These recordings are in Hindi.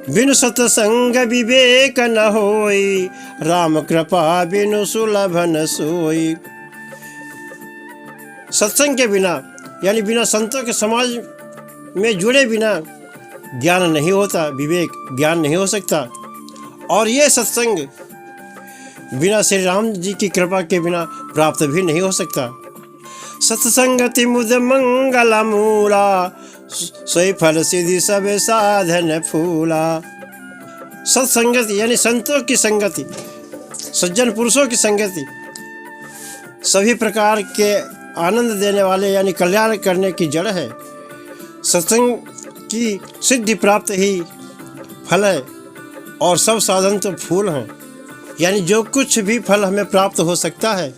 बिनु सतसंग विवेक न होई, राम कृपा बिनु सुलभ न सोई। सत्संग के बिना यानी बिना संतों के समाज में जुड़े बिना ज्ञान नहीं होता, विवेक ज्ञान नहीं हो सकता। और ये सत्संग बिना श्री राम जी की कृपा के बिना प्राप्त भी नहीं हो सकता। सत्संगति मुद मंगल मूला, सोई फल सिद्धि सब साधन फूला। सत्संगति यानी संतों की संगति, सज्जन पुरुषों की संगति सभी प्रकार के आनंद देने वाले यानी कल्याण करने की जड़ है। सत्संग की सिद्धि प्राप्त ही फल है और सब साधन तो फूल हैं। यानी जो कुछ भी फल हमें प्राप्त हो सकता है,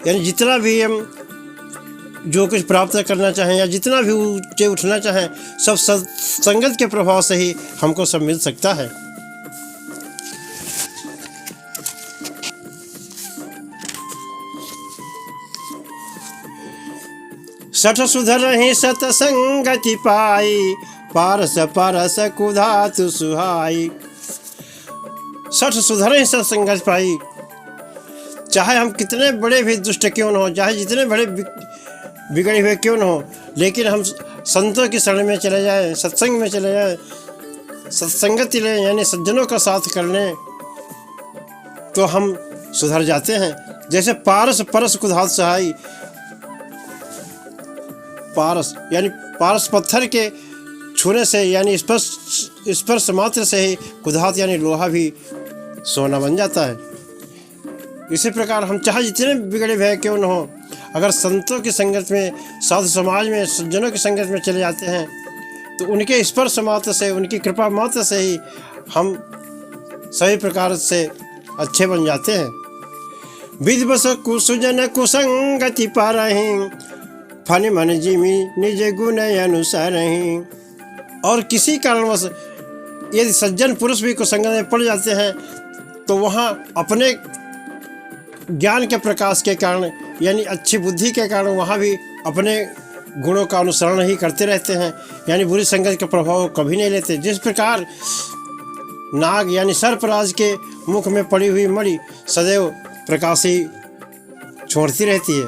यानी जितना भी हम जो कुछ प्राप्त करना चाहें या जितना भी ऊंचे उठना चाहें, सब संगत के प्रभाव से ही हमको सब मिल सकता है। सठ सुधरहि सतसंगति पाई, पारस परस कुधातु सुहाई। सठ सुधरहि सत्संगति पाई, चाहे हम कितने बड़े भी दुष्ट क्यों न हो, चाहे जितने बड़े बिगड़े हुए क्यों न हो, लेकिन हम संतों की शरण में चले जाएं, सत्संग में चले जाएं, सत्संगति लें यानी सज्जनों का साथ कर लें, तो हम सुधर जाते हैं। जैसे पारस परस कुधातु सुहाई, पारस यानी पारस पत्थर के छूने से यानी स्पर्श मात्र से ही कुधात यानी लोहा भी सोना बन जाता है। इसी प्रकार हम चाहे जितने बिगड़े भय क्यों न हो, अगर संतों की संगत में, साधु समाज में, सज्जनों की संगत में चले जाते हैं, तो उनके स्पर्श मात्र से, उनकी कृपा मात्र से ही हम सभी प्रकार से अच्छे बन जाते हैं। विद्वस कुसुजन कुसंगति पारहि, फन मन जिमि निज गुण अनुसारहि। और किसी कारणवश यदि सज्जन पुरुष भी कुसंगत में पड़ जाते हैं, तो वहाँ अपने ज्ञान के प्रकाश के कारण यानी अच्छी बुद्धि के कारण वहाँ भी अपने गुणों का अनुसरण ही करते रहते हैं, यानी बुरी संगत का प्रभाव कभी नहीं लेते। जिस प्रकार नाग यानी सर्पराज के मुख में पड़ी हुई मणि सदैव प्रकाश ही छोड़ती रहती है,